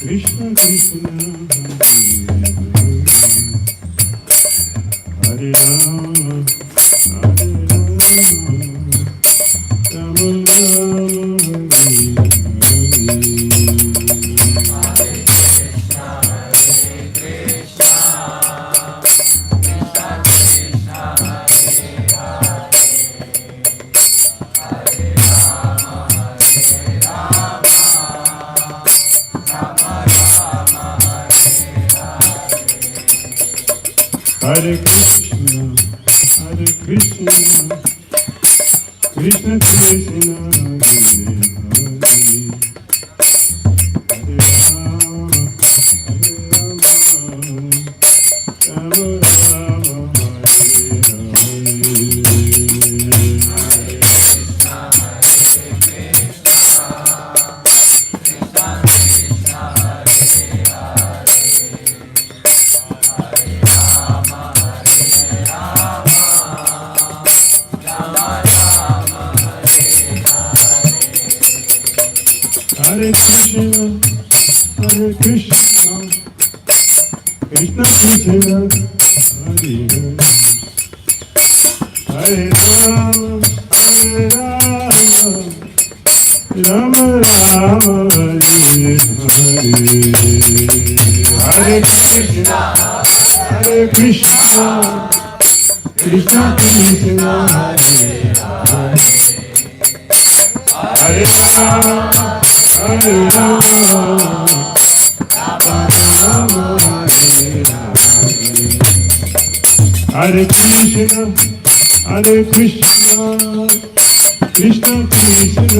Krishna Krishna Hare Rama, Rama Rama, Hare Krishna, Hare Krishna, Krishna Krishna, Hare Rama, Hare Rama, Rama Rama, Hare Krishna, Hare Krishna, Krishna Krishna,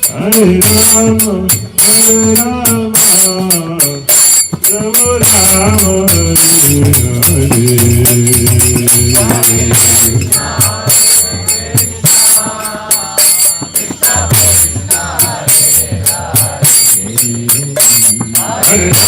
Hare Rama, Hare Rama, Rama Rama, Hare Rama, Hare Rama,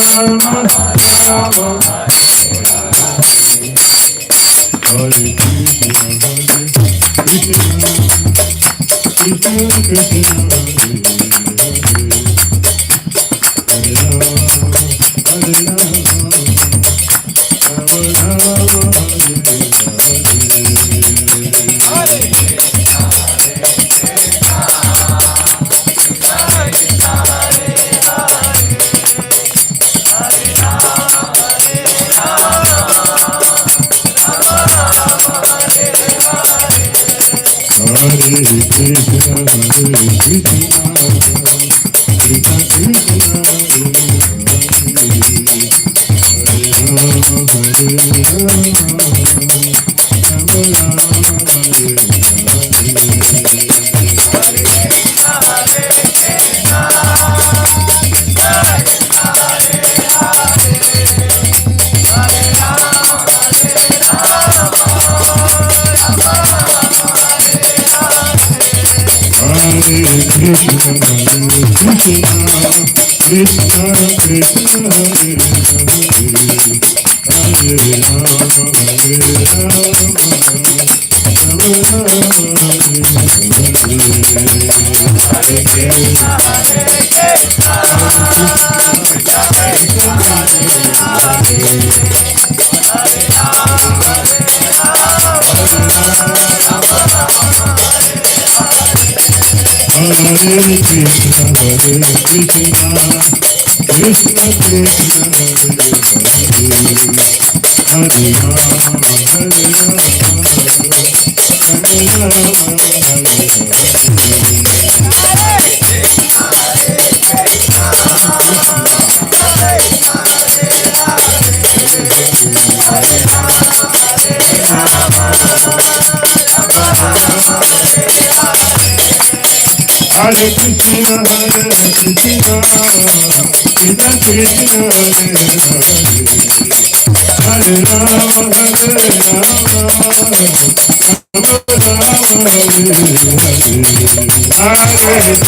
Rama Rama,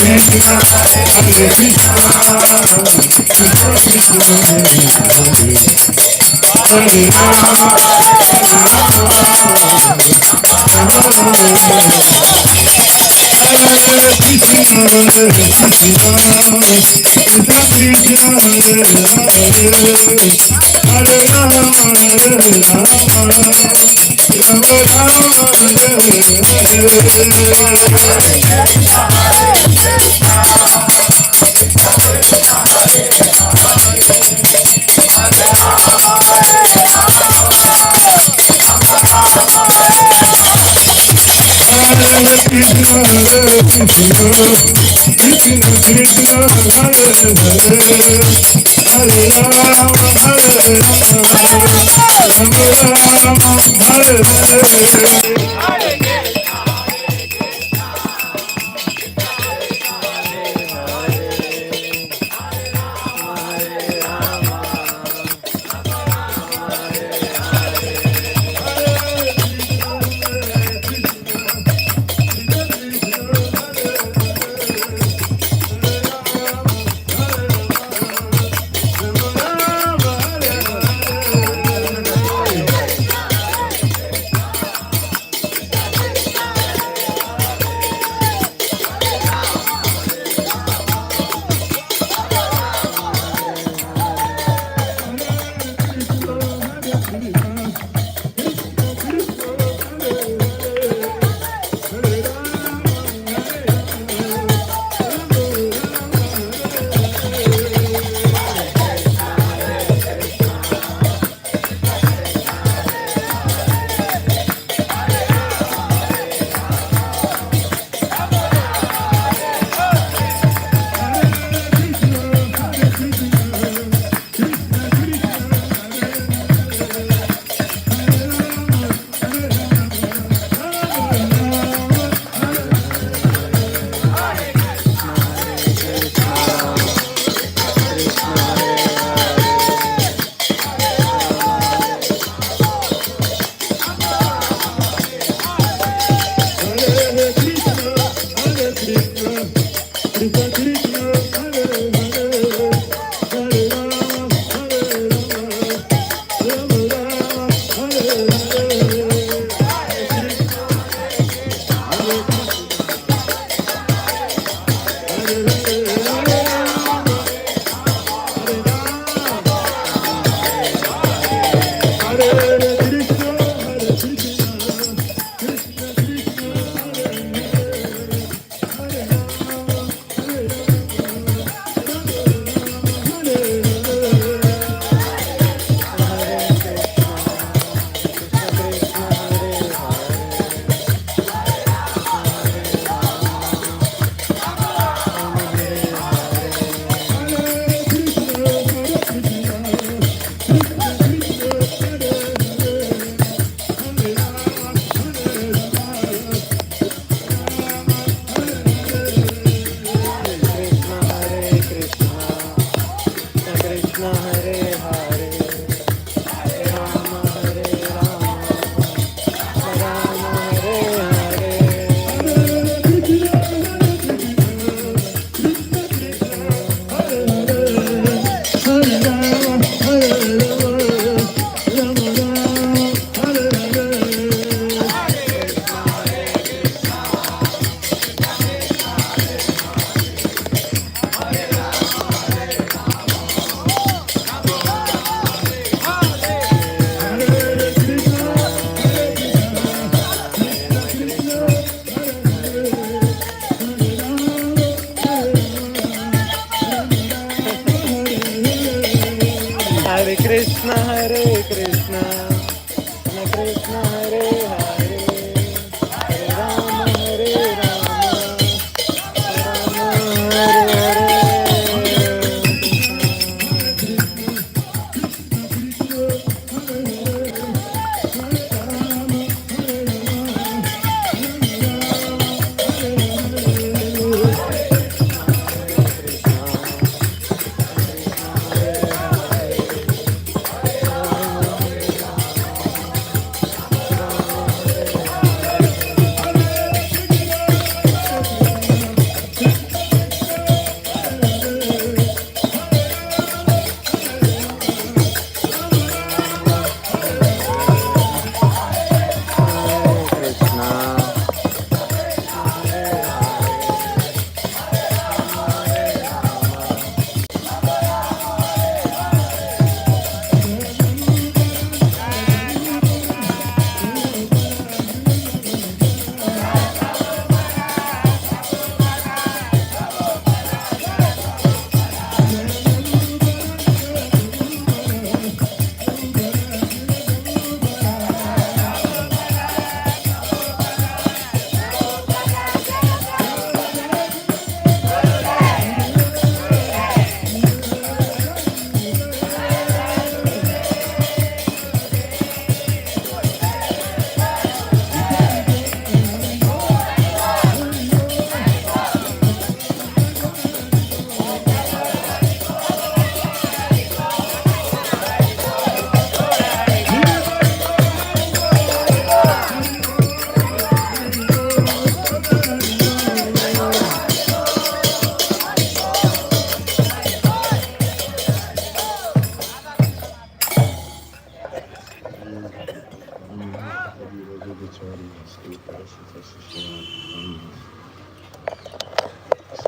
Hare Krishna, Krishna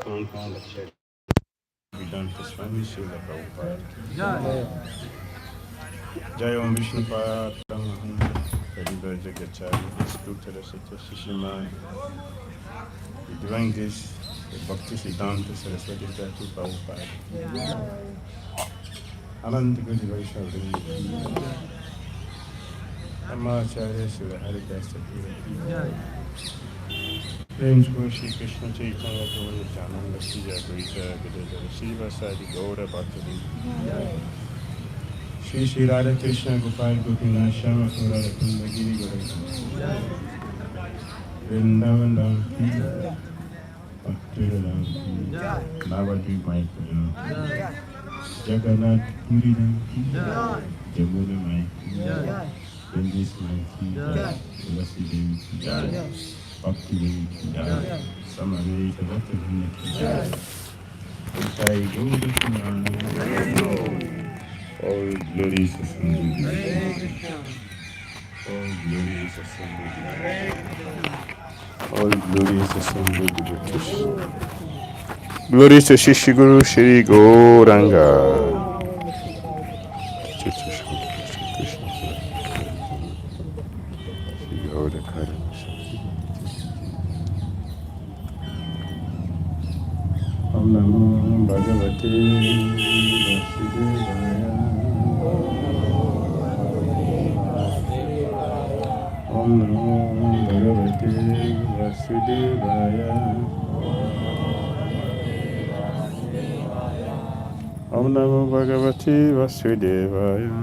compound of charity be done to Swami Srila Prabhupada. Jai Om Vishnu Padam 𝐒𝐰𝐬𝐢 Stuttara Satya Shishima. We're doing this with Bhakti Siddhanta Saraswati Thakur Prabhupada. Ananta Guru Vaishnava Vrindavan. Amacharya Srila Haridas Thakur. Praise Guru Shri Krishna Chaitanya Prabhu Nityananda 𝐒𝐤𝐢𝐧𝐝𝐥𝐲 Gauda Bhakti Shri Shri Radha Krishna Gopal Gopinath Shama Radha Kunda Giri Gaura Vrindavan Dham Ki Bhakti Dham Ki Navadvip Mai Jagannath Puri Dham Ki Jamuna Mai Vindis Mai Ki Tulasi Devi Ki Bhakti Devi Ki Samaveta Bhakti Devi Ki Jai 𝐒𝐤𝐢𝐳. All glories to Swami. All glories to Swami. All glories to Swami. Glories to Shishi Guru Shri Gauranga. Om Namo Bhagavate Vasudevaya. Om Namo Bhagavate Vasudevaya. Om Namo Bhagavate Vasudevaya.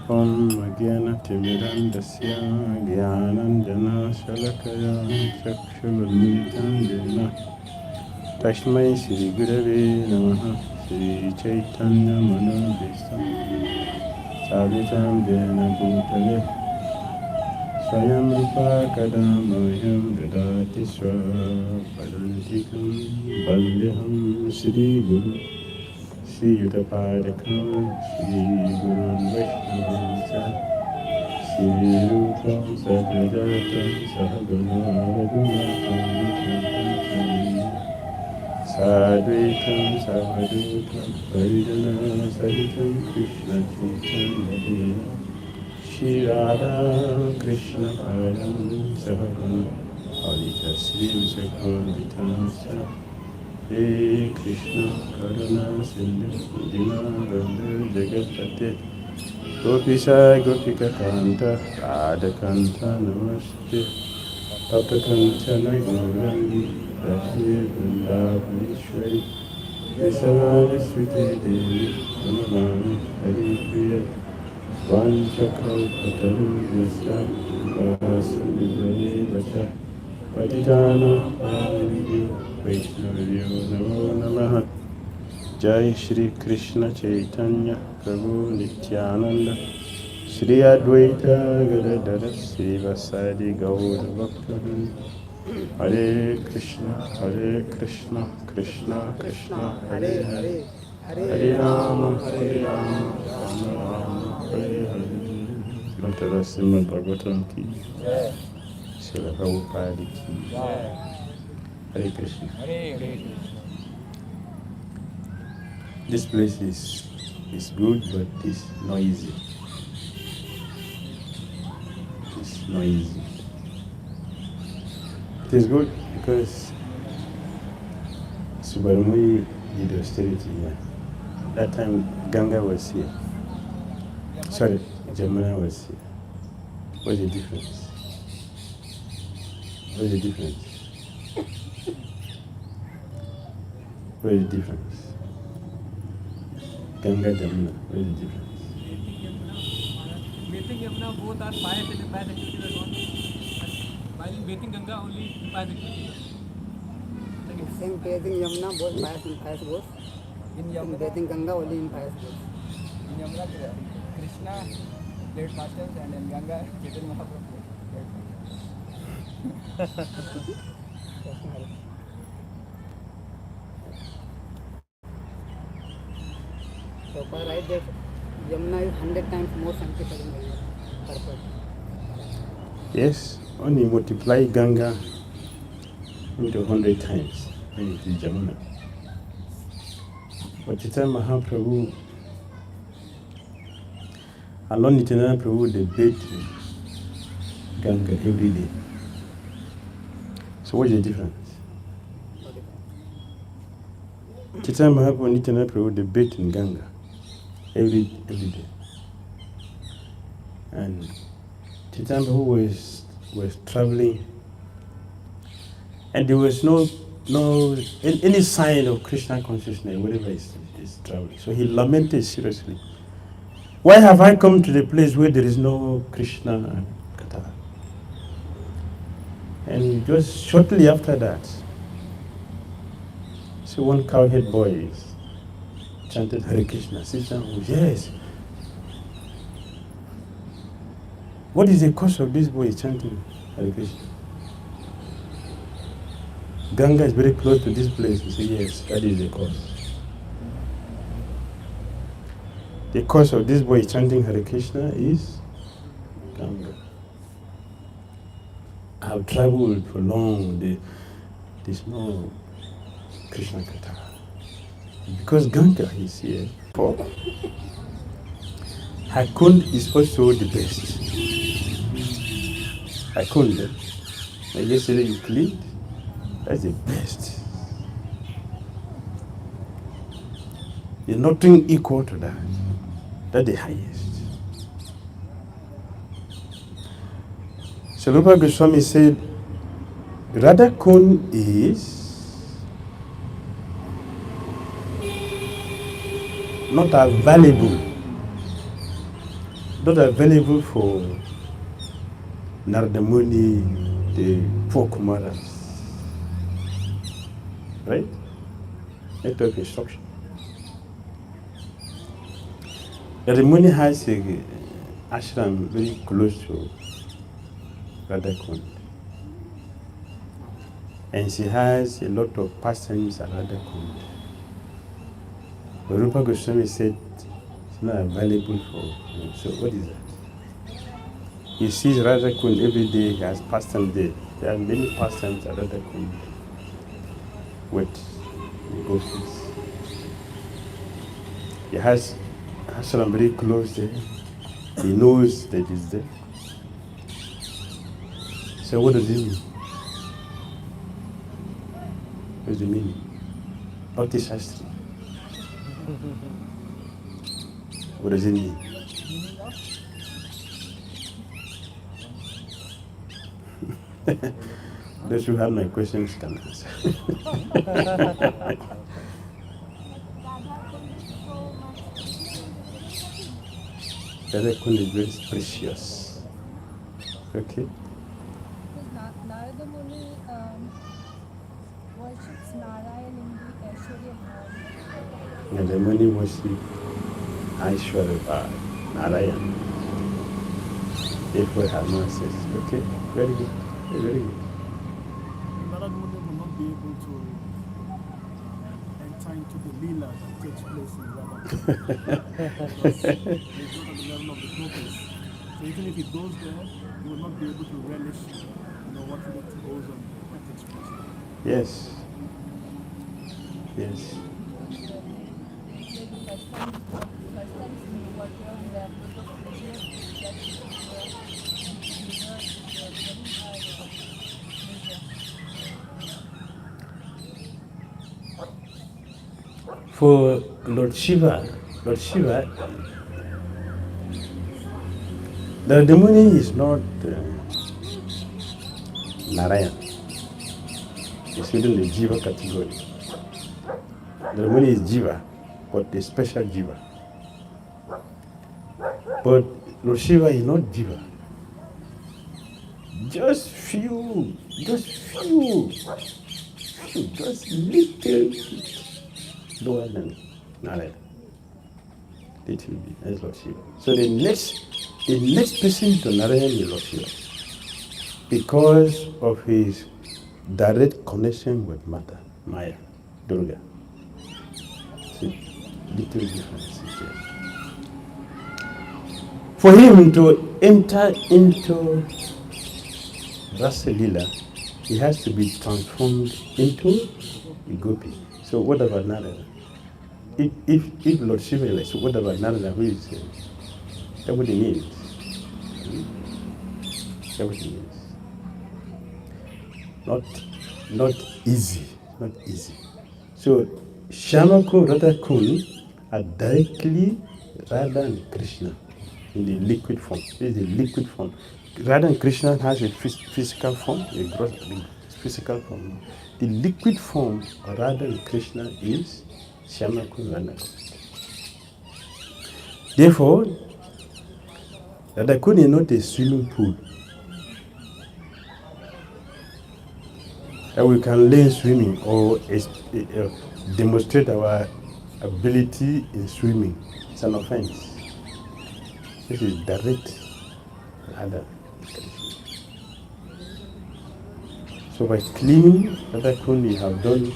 Om Jnana-timirandasya Jnananjana-shalakaya Chakshurunmitam Jena Tasmai Shri Gurave Namaha Shri Chaitanya Manobhistam Savitam Jena Bhutale Swayam Rupa Kadamayam Dadati Swapadantikam Bandeham Shri Guru Shri Yudapadakam Shri Gurun Vaishnava Shri Rupam Sahajatam Sahagana Raghunathan Sadvaitam Savadutam Vaidana Sahitam Krishna Chaitanya Shri Radha Krishna Padam Sahagana Adita Sri Sakhonitam Hey Krishna Karuna Sindhu Dinaranda Jagatpate Gopisa Gopika Kanta Radha Kanta Namaste Tata Kanta Nagarangi Rashmi Vrindavaneshwari Visavani Sviti Devi Namamani Hari Priya Vanchakalpataru Vyasa Vasudivani Vacha Patitana Pavani Vaishnavyo Namo Namaha. Jai Shri Krishna Chaitanya Prabhu Nityananda Shri Advaita Gadadara Shri Vasadi Gaura Bhaktavan. Hare Krishna Krishna Krishna Hare Hare Hare Rama Rama Rama Hare Hare. Mantara Srimad Bhagavatam Ki Srila Prabhupada Ki Hare Krishna. This place is good, but it's noisy. It's noisy. It is good because Subarmui did austerity here. That time Ganga was here. Sorry, Jamuna was here. What's the difference? What's the difference? What is the difference? Ganga, Jamuna, what is the difference? Bathing Yamuna, both are pious and impious activities are gone. While in bathing Ganga, only impious activities. Same bathing Yamuna, both pious and impious both. In bathing Ganga, only impious both. In Yamuna, Krishna played masters, and in Ganga, Chaitanya Mahaprabhu played masters. So far, right that Yamuna is 100 times more sanctified than Ganga. Purpose. Yes, only multiply Ganga into 100 times when it is Jamuna. But Chaitanya Mahaprabhu, along Nityananda Prabhu, they bathe Ganga every day. So what's the difference? Chaitanya Mahaprabhu and Nityananda Prabhu, they bathe in Ganga every day. And Chaitanya Prabhu was traveling, and there was no any sign of Krishna consciousness wherever he's traveling. So he lamented seriously. Why have I come to the place where there is no Krishna Katha? And just shortly after that, so one cowhead boy chanted Hare Krishna. Yes. What is the cause of this boy chanting Hare Krishna? Ganga is very close to this place. He said, yes, that is the cause. The cause of this boy chanting Hare Krishna is Ganga. I have traveled for long. There's no Krishna Katha. Because Ganga is here. Hakund is also the best. Hakund, like yesterday you cleaned, that's the best. There's nothing equal to that. That's the highest. So Rupa Goswami said, Radha Kund is not available for Narada Muni, the four Kumaras. Right? Network instruction. Narada Muni has a ashram very close to Radha Kund. And she has a lot of pastimes at Radha Kund. But Rupa Goswami said it's not available for him. So what is that? He sees Radha Kund every day, he has pastimes there. There are many pastimes at Radha Kund with the gopis. He has ashram very close there. He knows that it's there. So what does it mean? What does it mean? Bhakti Shastri. What does it mean? Those who have my questions can answer. Radha Kund is very precious. Okay? Narada Muni worships Narayan in the Aishwarya Bhav. Narada Muni worships Aishwarya Bhav, Narayan. Therefore, have no access. Okay? Very good. Very good. Narada Muni will not be able to enter into the lila that takes place in Radha. Because he's not at the level of the focus. So even if he goes there, he will not be able to relish, what goes on, what takes place. Yes. Yes. For Lord Shiva, the Muni is not Narayan. It's within the Jiva category. The Muni is Jiva, but the special Jiva. But Lord Shiva is not Jiva. Just little bit lower than Narayan. Little bit, that's Lord Shiva. So the next person to Narayan is Lord Shiva, because of his direct connection with Mata, Maya, Durga. See, little difference here. For him to enter into Rasa Lila, he has to be transformed into a gopi. So what about Narada? If Lord Shiva is like, so what about Narada, who is that what he means? That what he means. Not easy. So Shyama-Kun, Radha-Kun are directly Radha and Krishna in the liquid form. This is the liquid form. Radha and Krishna has a physical form, a gross physical form. The liquid form of Radha and Krishna is Shyama-Kun, Radha-Kun. Therefore, Radha-Kun is not a swimming pool. And we can learn swimming or demonstrate our ability in swimming. It's an offense. This is direct Radha. So by cleaning Radha-Kun, you have done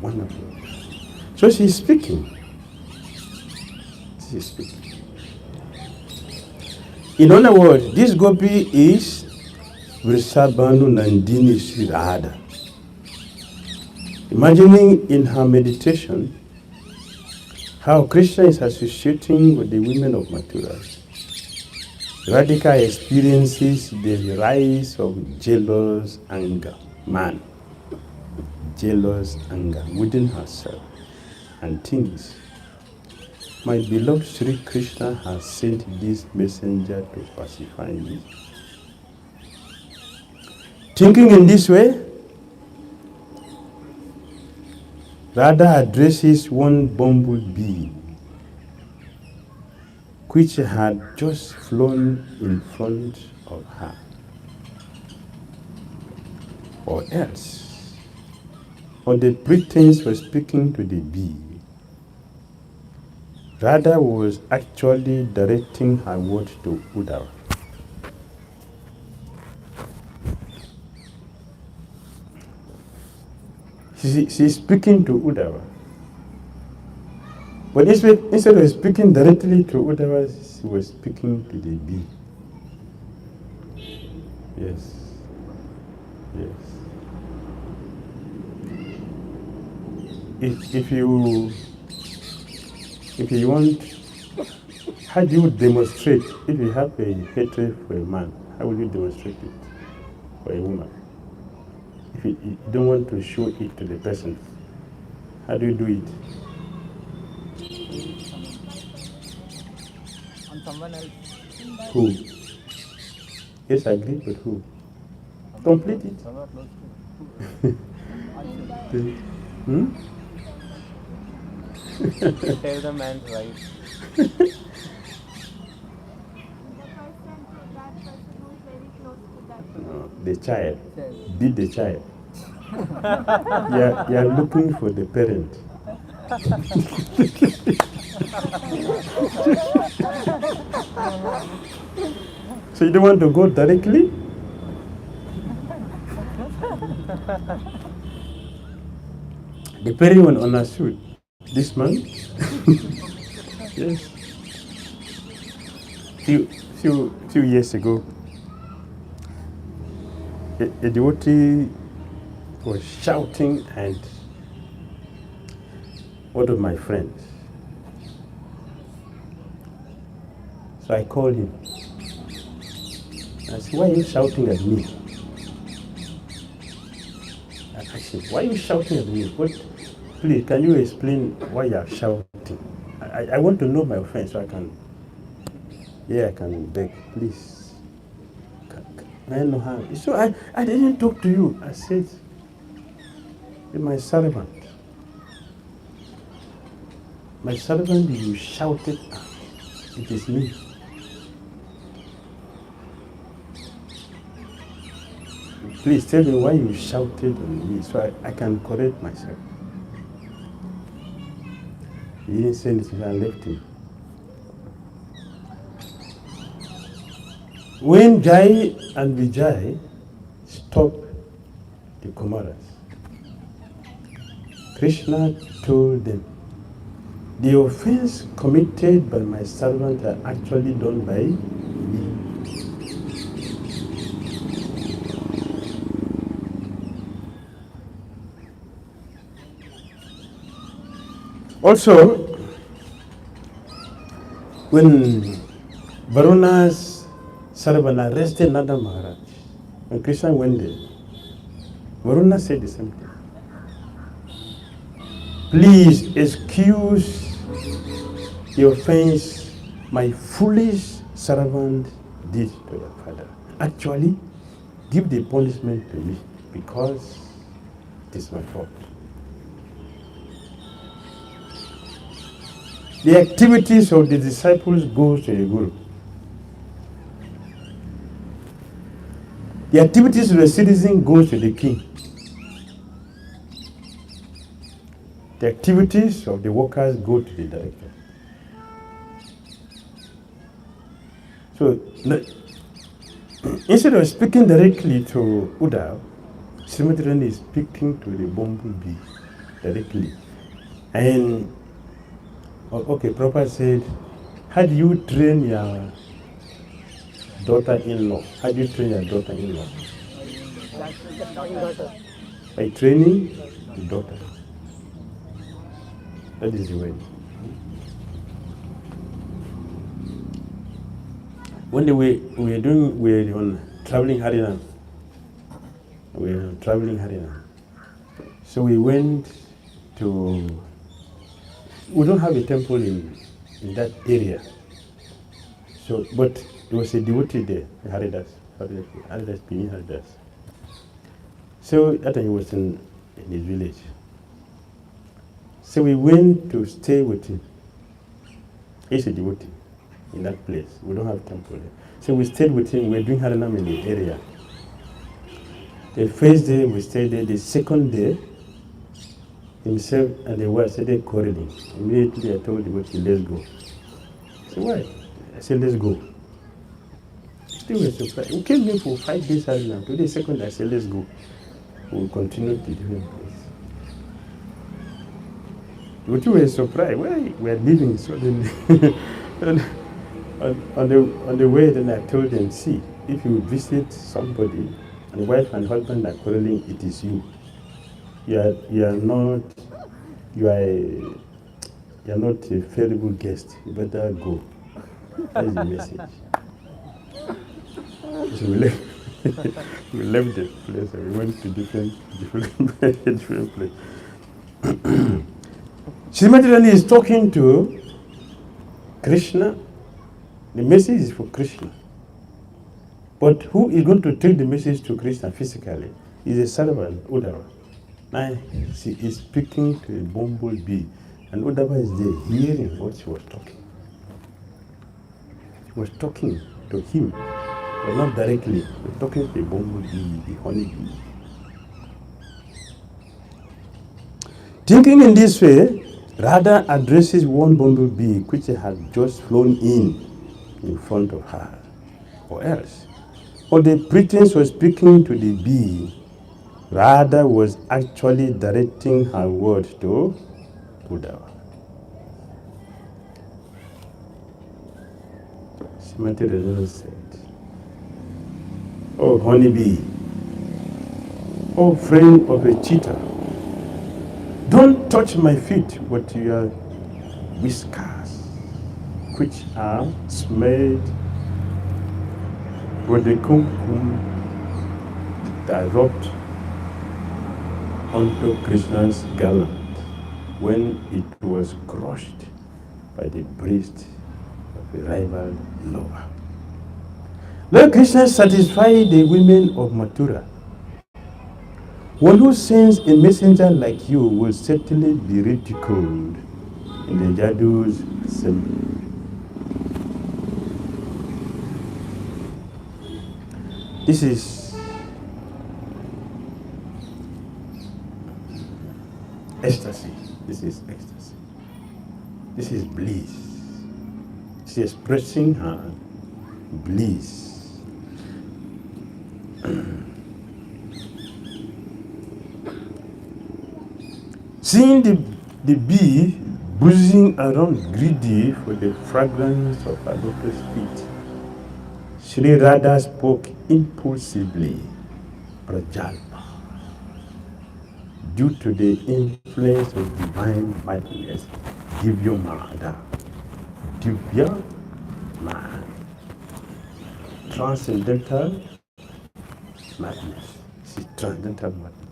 wonderful. So she's speaking. In other words, this gopi is Vrishabhanu Nandini Sri Radha. Imagining in her meditation how Krishna is associating with the women of Mathura. Radhika experiences the rise of jealous anger, jealous anger within herself, and thinks, my beloved Sri Krishna has sent this messenger to pacify me. Thinking in this way, Radha addresses one bumblebee which had just flown in front of her. Or else, on the pretense of speaking to the bee, Radha was actually directing her words to Uddhava. She's speaking to Uddhava. But instead of speaking directly to Uddhava, she was speaking to the bee. Yes. If you want, how do you demonstrate? If you have a hatred for a man, how will you demonstrate it for a woman? If you don't want to show it to the person, how do you do it? On someone else. Who? Yes, I agree, but who? Complete it. Tell the man's right. The person, that person who is very close to that. No, the child. Beat the child. You are looking for the parent. So you don't want to go directly? The parent will understood. This man? Yes. Few years ago, a devotee was shouting at one of my friends. So I called him. I said, why are you shouting at me? I said, why are you shouting at me? What? Please, can you explain why you are shouting? I want to know my offense so I can beg, please. I know how. So I didn't talk to you. I said, you're my servant. My servant, you shouted at. It is me. Please tell me why you shouted on me so I can correct myself. He didn't say anything, I left him. When Jai and Vijay stopped the Kumaras, Krishna told them, the offense committed by my servant are actually done by me. Also, when Varuna's Saravana arrested Nanda Maharaj, when Krishna went there, Varuna said the same thing. Please excuse the offense my foolish servant did to your father. Actually, give the punishment to me because it is my fault. The activities of the disciples goes to the Guru. The activities of the citizen goes to the king. The activities of the workers go to the director. So, instead of speaking directly to Uddhav, Srimati Rani is speaking to the bumblebee directly. And, okay, Prabhupada said, how do you train your daughter-in-law? How do you train your daughter-in-law? By training the daughter. That is the way. One day we were on traveling Harinam. So we went to, we don't have a temple in that area. So, but there was a devotee there, Haridas. So that time he was in his village. So we went to stay with him. He's a devotee in that place. We don't have temple there. So we stayed with him. We were doing Harinam in the area. The first day we stayed there. The second day, himself and the wife started quarreling. Immediately I told the devotee, let's go. I said, why? I said, let's go. Still were surprised. We came here for 5 days Harinam. Today, second day, I said, let's go. We'll continue to different place. But we were surprised. Why we are leaving suddenly? on the way, then I told them, see, if you visit somebody, and wife and husband are quarreling, it is you. You are not a favorable guest. You better go. That's the message. So we left the place and we went to different place. Srimati Rani is talking to Krishna. The message is for Krishna. But who is going to take the message to Krishna physically is a servant, Uddhava. Now she is speaking to a bumblebee, and Uddhava is there hearing what she was talking. She was talking to him, but not directly. She was talking to a bumblebee, the honeybee. Thinking in this way, Radha addresses one bumblebee which had just flown in front of her, or else. For the pretense of speaking to the bee, Radha was actually directing her word to Uddhava. Srimati Rani said, "Oh honeybee, oh friend of a cheetah, don't touch my feet with your whiskers, which are smeared with the kumkum that rubbed onto Krishna's garland when it was crushed by the breast of a rival lover. Lord Krishna satisfied the women of Mathura. One who sends a messenger like you will certainly be ridiculed in the Jadu's assembly. This is ecstasy. This is ecstasy. This is bliss. She is expressing her bliss. Seeing the bee buzzing around greedy for the fragrance of her lotus feet, Sri Radha spoke impulsively, Prajalpa. due to the influence of divine madness, Divya man, transcendental madness, transcendental madness,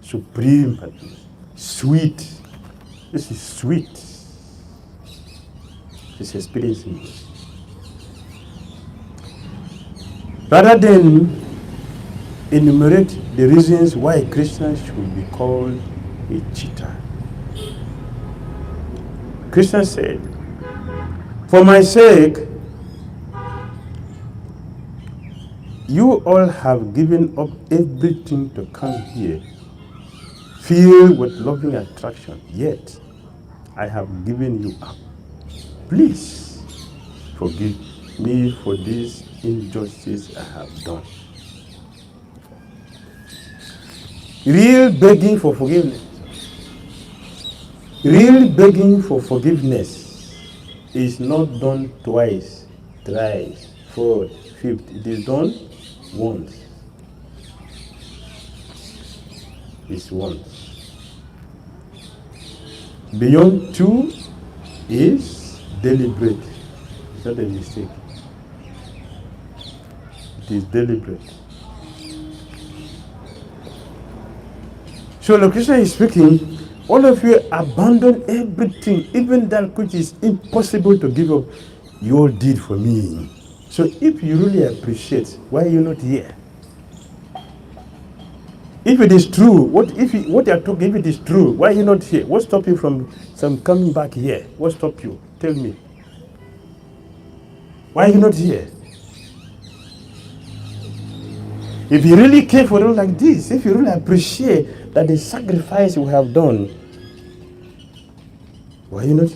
supreme madness, sweet. This is sweet. It's experiencing it. Rather than enumerate the reasons why Christians should be called a cheater, Krishna said, "For my sake, you all have given up everything to come here, filled with loving attraction, yet I have given you up. Please forgive me for this injustice I have done." Real begging for forgiveness. Real begging for forgiveness is not done twice, thrice, fourth, fifth. It is done once. It's once. Beyond two is deliberate. It's not a mistake. It is deliberate. So Lord Krishna is speaking, all of you abandon everything, even that which is impossible to give up. You all did for me. So if you really appreciate, why are you not here? If it is true, what you are talking, if it is true, why are you not here? What stops you from coming back here? What stops you? Tell me. Why are you not here? If you really care for them like this, if you really appreciate that the sacrifice we have done, why are you not?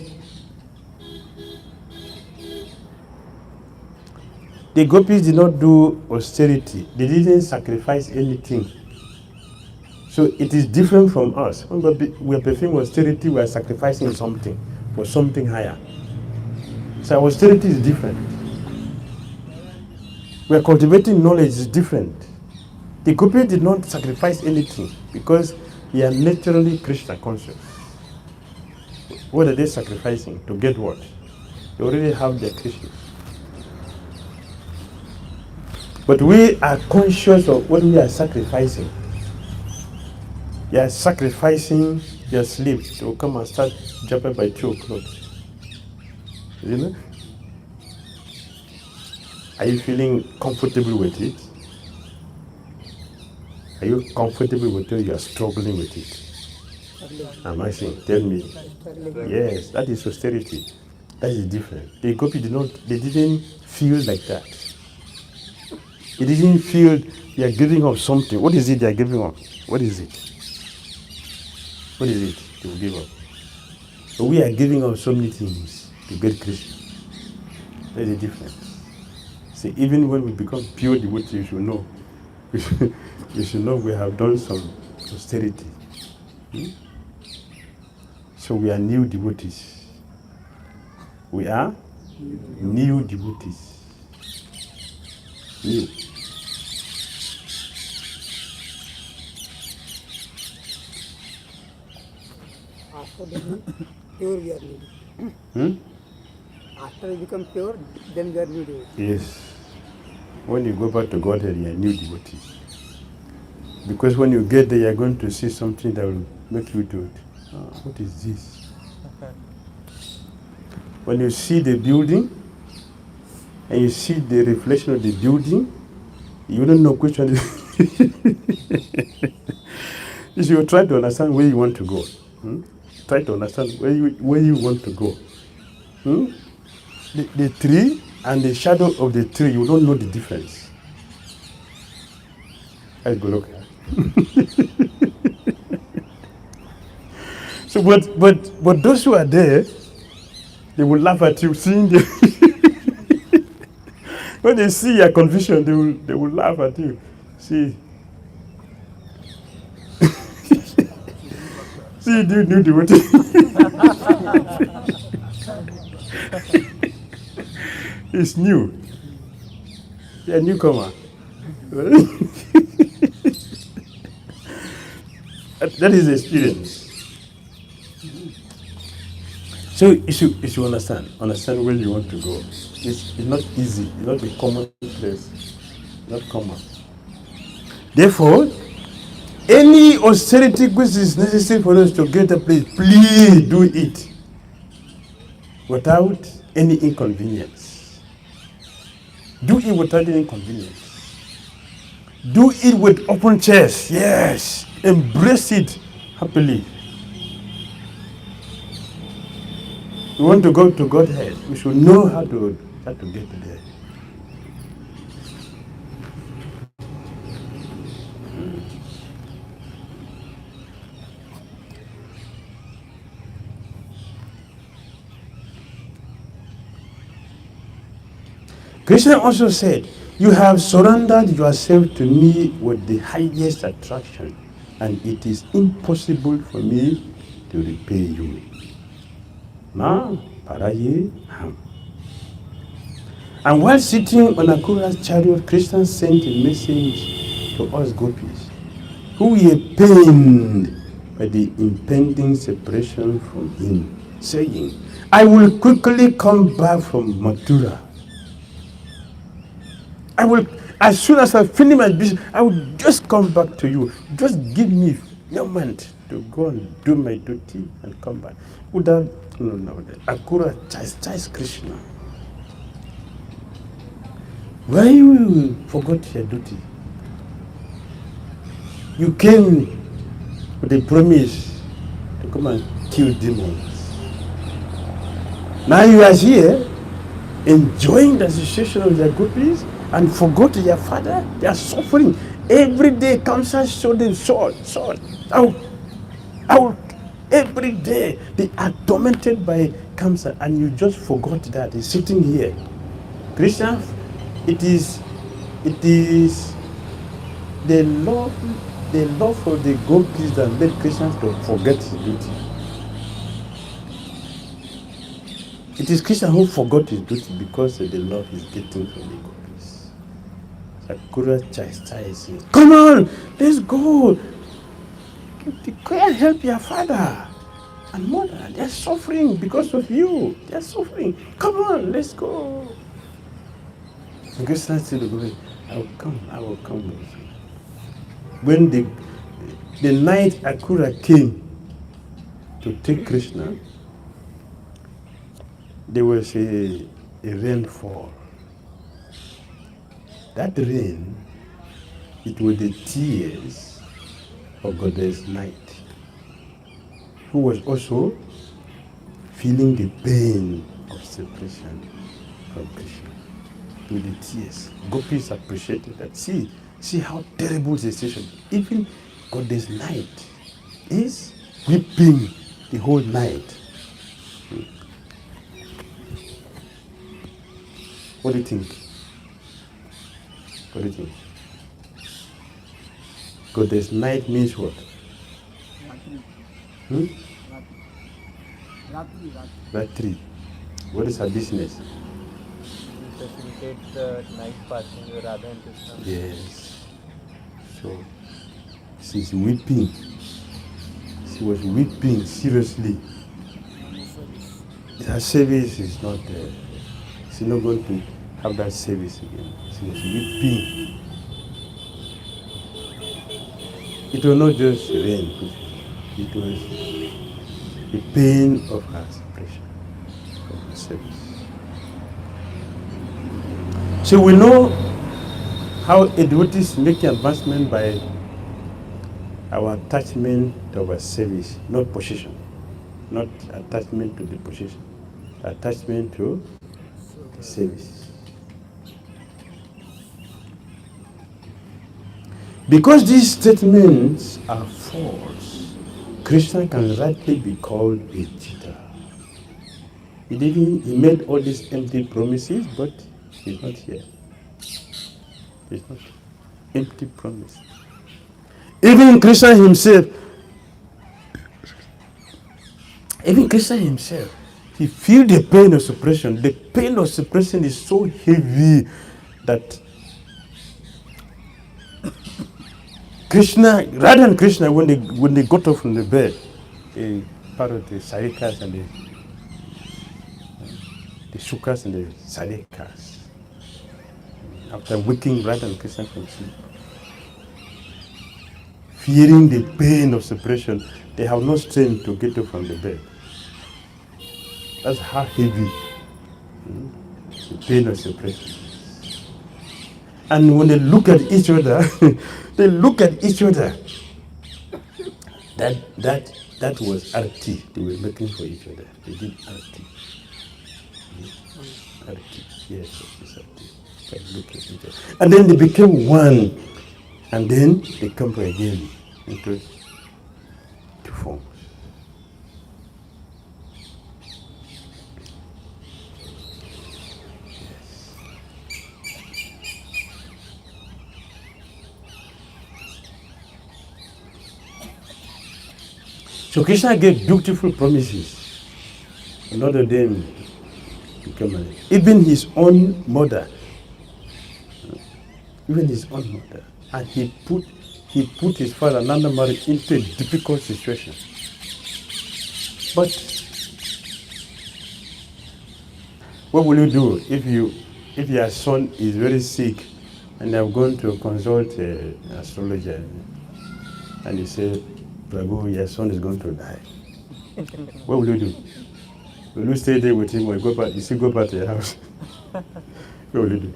The gopis did not do austerity. They didn't sacrifice anything. So it is different from us. When we are performing austerity, we are sacrificing something for something higher. So austerity is different. We are cultivating knowledge is different. The gopis did not sacrifice anything because they are naturally Krishna conscious. What are they sacrificing? To get what? They already have their Krishna. But we are conscious of what we are sacrificing. You are sacrificing your sleep to come and start jumping by 2 o'clock. You know? Are you feeling comfortable with it? Are you comfortable with it? You are struggling with it. Am I saying? Tell me. Yes, that is austerity. That is different. The gopi didn't feel like that. It didn't feel they are giving up something. What is it they are giving up? What is it? What is it they will give up? So we are giving up so many things to get Krishna. There's a difference. See, even when we become pure devotees, you should know. You should know we have done some austerity. So we are new devotees. We are new devotees. New. After becoming pure, we are new. After we become pure, then we are new devotees. Yes. When you go back to Godhead, you are new devotee. Because when you get there, you are going to see something that will make you do it. What is this? When you see the building, and you see the reflection of the building, you don't know which one is. You should try to understand where you want to go. Try to understand where you want to go. The tree and the shadow of the tree, you don't know the difference. Let's go look. So, but those who are there, they will laugh at you seeing the. When they see your confusion, they will laugh at you. See. See, new devotee. It's new. Yeah, newcomer. That is experience. So you should understand where you want to go. It's not easy. It's not a common place. Not common. Therefore, any austerity which is necessary for us to get a place, please do it without any inconvenience. Do it without any inconvenience. Do it with open chest. Yes. Embrace it happily. We want to go to Godhead. We should know how to get there. Krishna also said, you have surrendered yourself to me with the highest attraction, and it is impossible for me to repay you. Ma paraye ham. And while sitting on Akura's chariot, Krishna sent a message to us gopis, who were pained by the impending separation from him, saying, I will quickly come back from Mathura. I will, as soon as I finish my business, I will just come back to you. Just give me a moment to go and do my duty and come back. No. Akura chastised Krishna. Why you forgot your duty? You came with a promise to come and kill demons. Now you are here enjoying the association of the gopis and forgot your father. They are suffering. Every day comes and show them sword. Out. Every day they are tormented by cancer, and you just forgot that. He's sitting here. Krishna, it is the love of the gopis that made Krishna to forget his duty. It is Krishna who forgot his duty because of the love he's getting from the gopis. Sakura chastised him. Come on, let's go. Go and help your father and mother. They're suffering because of you. They're suffering. Come on, let's go. So Krishna said, I will come with you. When the night Akura came to take Krishna, there was a rainfall. That rain, it was the tears of Goddess Night, who was also feeling the pain of separation from Krishna. With the tears. Gopis appreciated that. See how terrible the situation. Even Goddess Night is weeping the whole night. What do you think? What do you think? Goddess Night means what? Ratri. What is her business? Facilitate the night fasting with Radha and Krishna. Yes. So she's weeping. She was weeping seriously. Her service is not there. She's not going to have that service again. She was weeping. It was not just rain, it was the pain of her separation from her service. So we know how devotees make advancement by our attachment to our service, not position, not attachment to the position, attachment to the service. Because these statements are false, Krishna can rightly be called a cheater. He made all these empty promises, but he's not here. He's not. Empty promise. Even Krishna himself, he feels the pain of separation. The pain of separation is so heavy that Krishna, Radha and Krishna, when they got off from the bed, part of the sarikas and the shukas and the sarikas, after waking Radha and Krishna from sleep, fearing the pain of separation, they have no strength to get up from the bed. That's how heavy the pain of separation. And when they look at each other, they look at each other. That was arti they were making for each other. They did arti. Arti, yes, it's arti. They look at each other. And then they became one. And then they come again into two forms. So Krishna gave beautiful promises. Another of them became even his own mother. Even his own mother. And he put his father Nandamari into a difficult situation. But what will you do if your son is very sick and you have gone to consult an astrologer and you say, Prabhu, your son is going to die. What will you do? Will you stay there with him or go back? You still go back to your house? What will you do?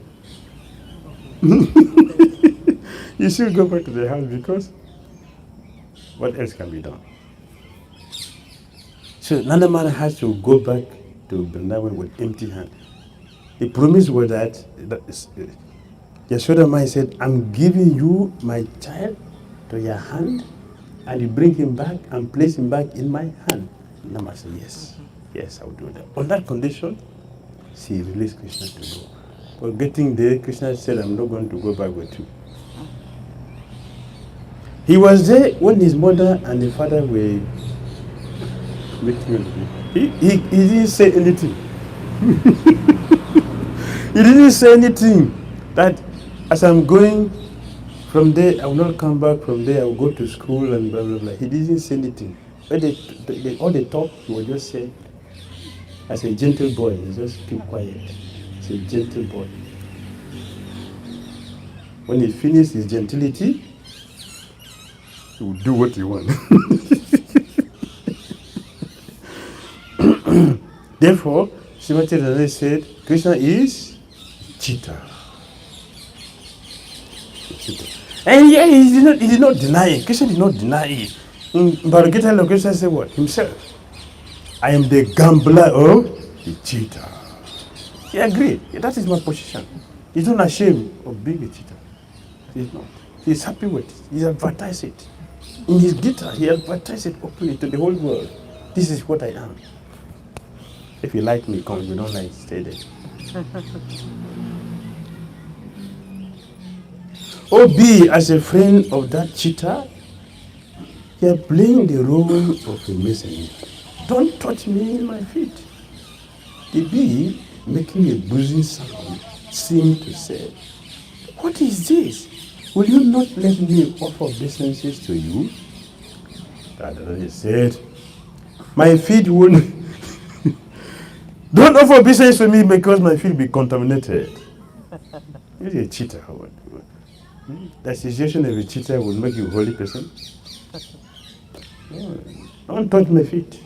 You still go back to the house because what else can be done? So Nandamara has to go back to Vrindavan with empty hand. The promise was that Yashoda Mai said, I'm giving you my child to your hand, and you bring him back and place him back in my hand. Nandamara said, yes, I will do that. On that condition, she released Krishna to go. But getting there, Krishna said, I'm not going to go back with you. He was there when his mother and the father were making he didn't say anything. He didn't say anything that as I'm going from there, I will not come back from there, I will go to school and blah, blah, blah. He didn't say anything. But all they talk, he would just say, as a gentle boy, he just keep quiet. As a gentle boy. When he finished his gentility, he will do what he wants. Therefore, Srimati Radha said, Krishna is cheater. And yeah, he did not deny it. Krishna did not deny it. In Bhagavad-gīta, Krishna said what? Himself. I am the gambler of the cheater. He agreed. Yeah, that is my position. He's not ashamed of being a cheater. He's not. He's happy with it. He advertised it. In his Gita, he advertised it openly to the whole world. This is what I am. If you like me, come. If you don't like, stay there. Oh, be as a friend of that cheater, you are playing the role of a messenger. Don't touch me in my feet. The bee, making a buzzing sound, seemed to say, what is this? Will you not let me offer obeisances to you? Radharani said, my feet won't. Don't offer obeisance to me because my feet will be contaminated. You're a cheater. The association of a cheater will make you a holy person. No, don't touch my feet.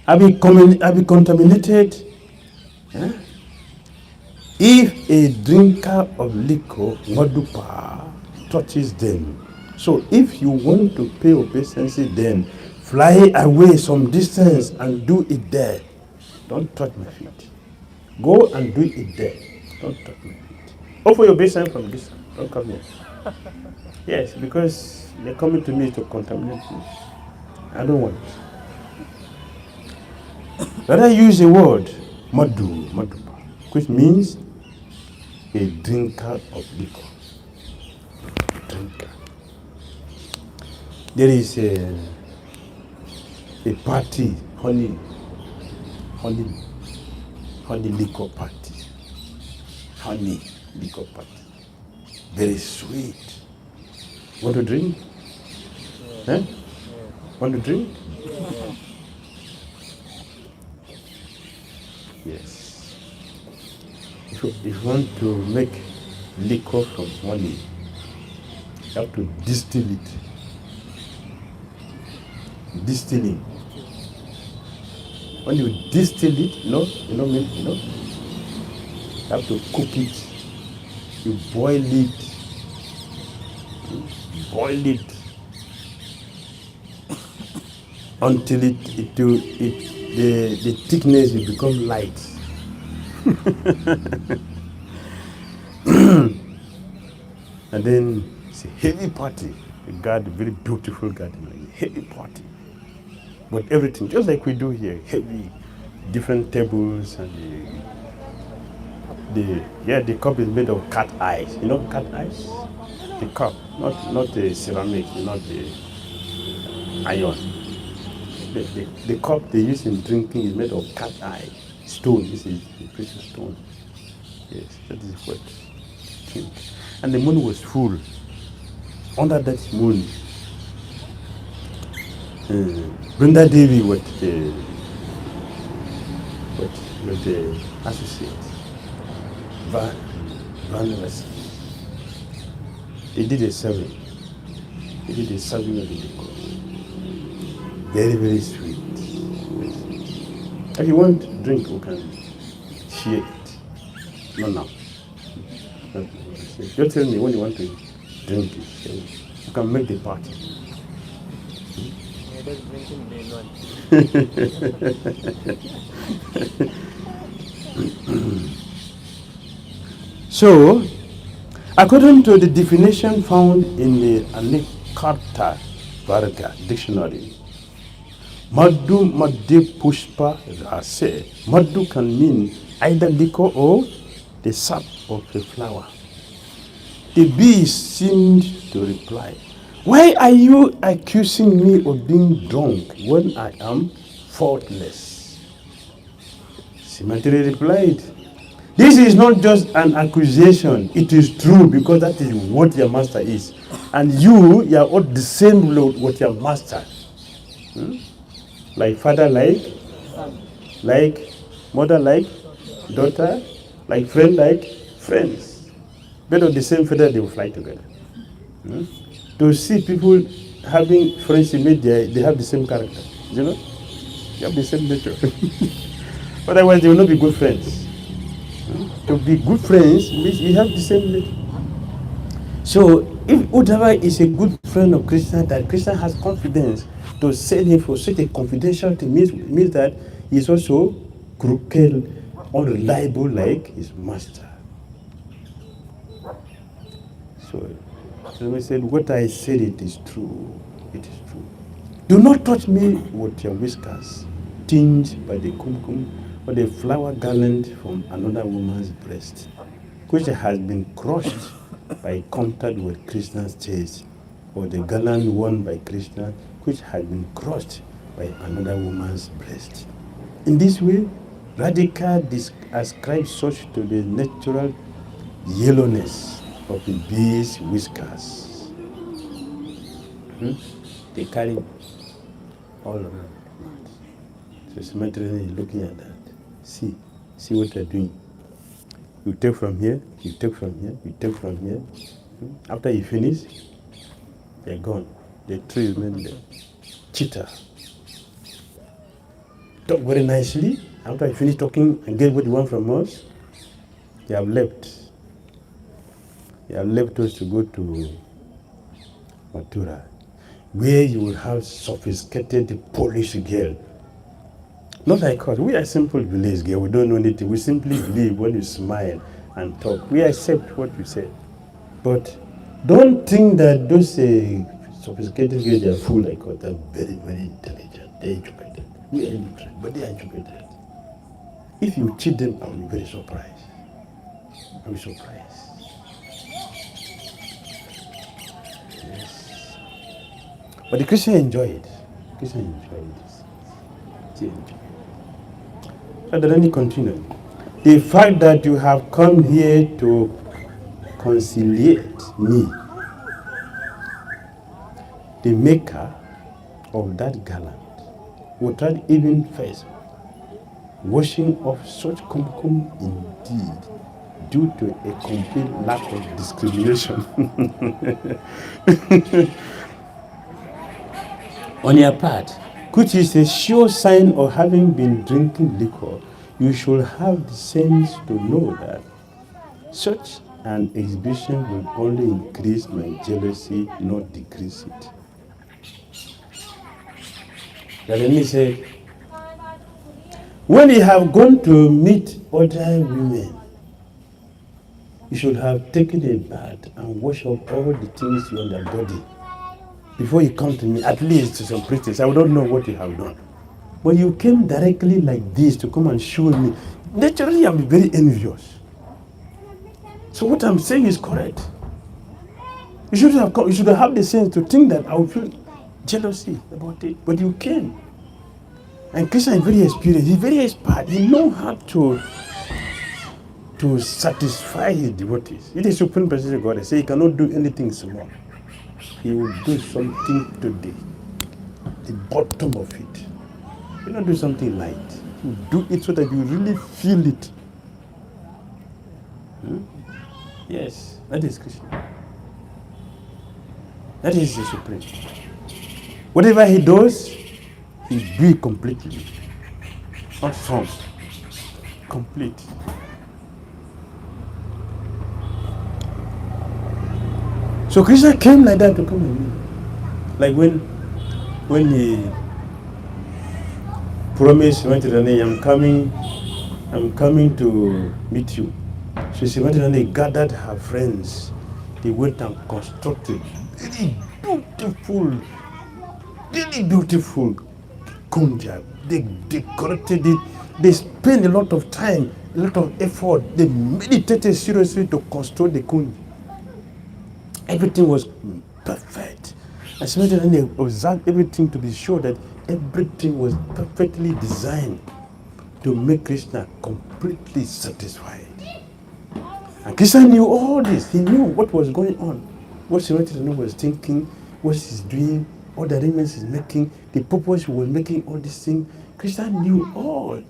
I'll be contaminated. Huh? If a drinker of liquor, madupa, touches them. So if you want to pay obeisance, then fly away some distance and do it there. Don't touch my feet. Go and do it there. Don't touch my feet. Offer your obeisance from distance. Don't come here. Yes, because they're coming to me to contaminate me. I don't want it. But I use the word madupa, which means a drinker of liquor. Drinker. There is a party, honey liquor party. Honey liquor party. Very sweet. Want to drink? Huh? Want to drink? Yes. If you want to make liquor from honey, you have to distill it. Distilling. When you distill it, you have to cook it. You boil it. Until the thickness will become light. And then it's a heavy party. A very beautiful garden, a heavy party. But everything, just like we do here, heavy, different tables, and the cup is made of cat eyes. You know cat eyes? The cup, not the ceramic, not the iron. The cup they use in drinking is made of cat eye stone. This is the precious stone. Yes, that is what. And the moon was full. Under that moon, Brinda Devi with the associate, Vrindavan. They did a serving. Of the liquor. Very, very sweet. If you want to drink, you can share it. Not now. Just tell me when you want to drink it. You can make the party. Let us drink in day one. So, according to the definition found in the Anikarta Varga dictionary, Madhu Madhya Pushpa Rase. Madhu can mean either liquor or the sap of a flower. The bee seemed to reply, "Why are you accusing me of being drunk when I am faultless?" Simatri replied, "This is not just an accusation, it is true because that is what your master is. And you are all the same with your master. Like father, like mother, like daughter, like friend, like friends. But of the same feather, they will fly together. To see people having friendship, they have the same character. You know? They have the same nature. Otherwise, they will not be good friends. To be good friends means you have the same nature. So, if Uddhava is a good friend of Krishna, that Krishna has confidence to send him for such a confidentiality means that he is also crooked, unreliable like his master. So, Swami said, what I said, it is true. It is true. Do not touch me with your whiskers, tinged by the kumkum or the flower garland from another woman's breast, which has been crushed by contact with Krishna's chest, or the garland worn by Krishna, which has been crushed by another woman's breast. In this way, Radhika ascribes such to the natural yellowness of the bee's whiskers. They carry all around. So Symmetry is looking at that. See what they're doing. You take from here, you take from here, you take from here. After you finish, they're gone. The tree is made there. Cheetah. Talk very nicely. After you finish talking and get what you want from us, they have left. They have left us to go to Mathura, where you will have sophisticated Polish girl. Not like us. We are simple village girl. We don't know anything. We simply believe when you smile and talk. We accept what you say. But don't think that those sophisticated girls are fool like us. They're very, very intelligent. They're educated. We are illiterate, but they are educated. If you cheat them, I will be very surprised. I will be surprised. Yes. But the Christian enjoy it. Christian enjoy it. They enjoy it. So let me continue. The fact that you have come here to conciliate me, the maker of that garland, without even first washing off such kumkum indeed, due to a complete lack of discrimination on your part, which is a sure sign of having been drinking liquor. You should have the sense to know that such an exhibition will only increase my jealousy, not decrease it. Now let me say, when you have gone to meet other women, you should have taken a bath and washed off all the things on their body before you come to me, at least to some pretense. I don't know what you have done. But you came directly like this to come and show me. Naturally, I'm very envious. So what I'm saying is correct. You should have come, you should have the sense to think that I would feel jealousy about it. But you came. And Krishna is very experienced. He's very expert. He knows how to satisfy his devotees. He is the Supreme Personality of God. They say he cannot do anything small. He will do something to the bottom of it. He will not do something light. He will do it so that you really feel it. Yes, that is Krishna. That is the Supreme. Whatever he does, he do it completely. Not some. Complete. So Krishna came like that to come and meet. Like when he promised Srimati I'm coming to meet you. So Srimati gathered her friends. They went and constructed really beautiful kunja. They decorated it. They spent a lot of time, a lot of effort. They meditated seriously to construct the kunja. Everything was perfect. And Srimati observed everything to be sure that everything was perfectly designed to make Krishna completely satisfied. And Krishna knew all this. He knew what was going on, what Srimati was thinking, what he's doing, all the arrangements he's making, the purpose he was making, all these things. Krishna knew all.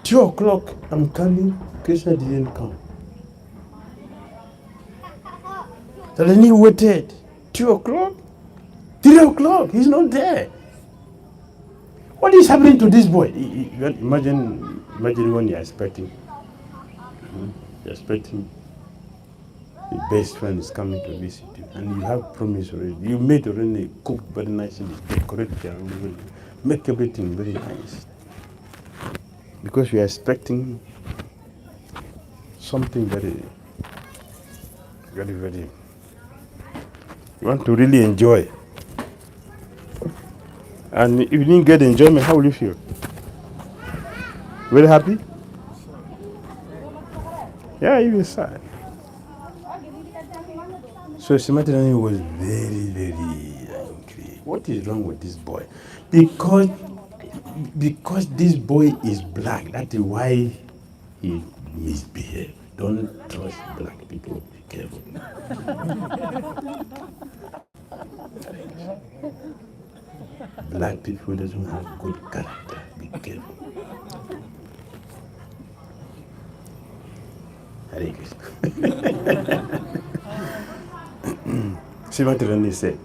2 o'clock, I'm coming, Krishna didn't come. So then he waited. 2 o'clock? 3 o'clock, he's not there. What is happening to this boy? Imagine when you're expecting. You're expecting the best friend is coming to visit you, and you have promised already. You made already, cooked very nicely, decorated, make everything very nice. Because you are expecting something very, very, very. You want to really enjoy. And if you didn't get enjoyment, how will you feel? Very happy? Yeah, you will sad. So Srimati was very, very angry. What is wrong with this boy? Because this boy is black. That is why he misbehaved. Don't trust black people. Be careful. Black people doesn't have good character. Be careful. Hare Krishna. Srimati said.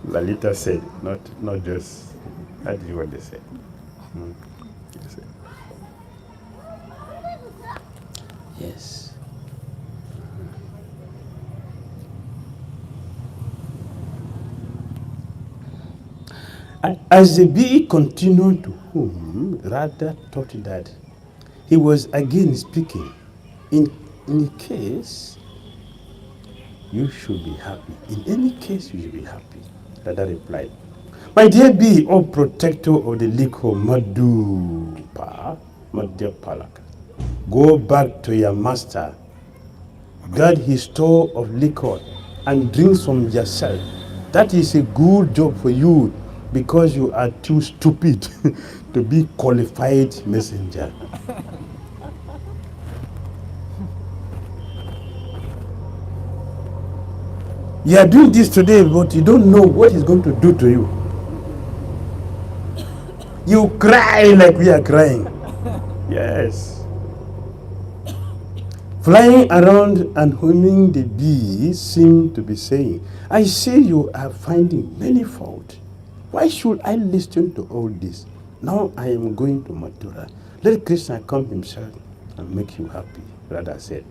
Lalita said, not just. That is what they said. Yes. As the bee continued to whom, Radha thought that he was again speaking. In any case, you should be happy. In any case, you should be happy. Radha replied, my dear bee, O protector of the liquor, Madhyapalaka, go back to your master, guard his store of liquor, and drink some yourself. That is a good job for you, because you are too stupid to be qualified messenger. You are doing this today, but you don't know what it's going to do to you. You cry like we are crying. Yes. Flying around and humming the bee seem to be saying, I see you are finding many faults. Why should I listen to all this? Now I am going to Mathura. Let Krishna come himself and make you happy. Radha said.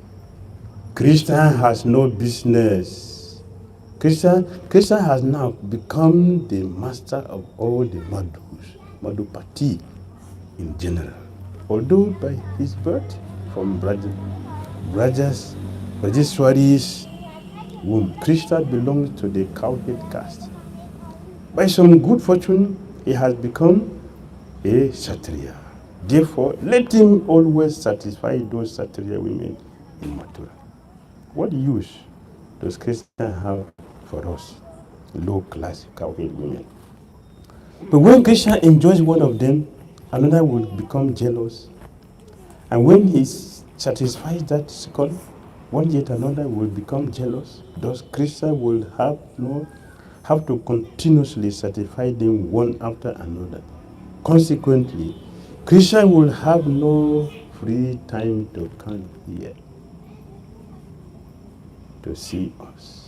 Krishna has no business. Krishna has now become the master of all the Madhus, Madhupati in general. Although by his birth from Rajeshwari's womb, Krishna belongs to the cowhead caste. By some good fortune, he has become a Kshatriya. Therefore, let him always satisfy those Kshatriya women in Mathura. What use does Krishna have for us, low-class cowherd women? But when Krishna enjoys one of them, another will become jealous. And when he satisfies that second, one yet another will become jealous. Thus, Krishna will have to continuously satisfy them one after another. Consequently, Krishna will have no free time to come here to see us.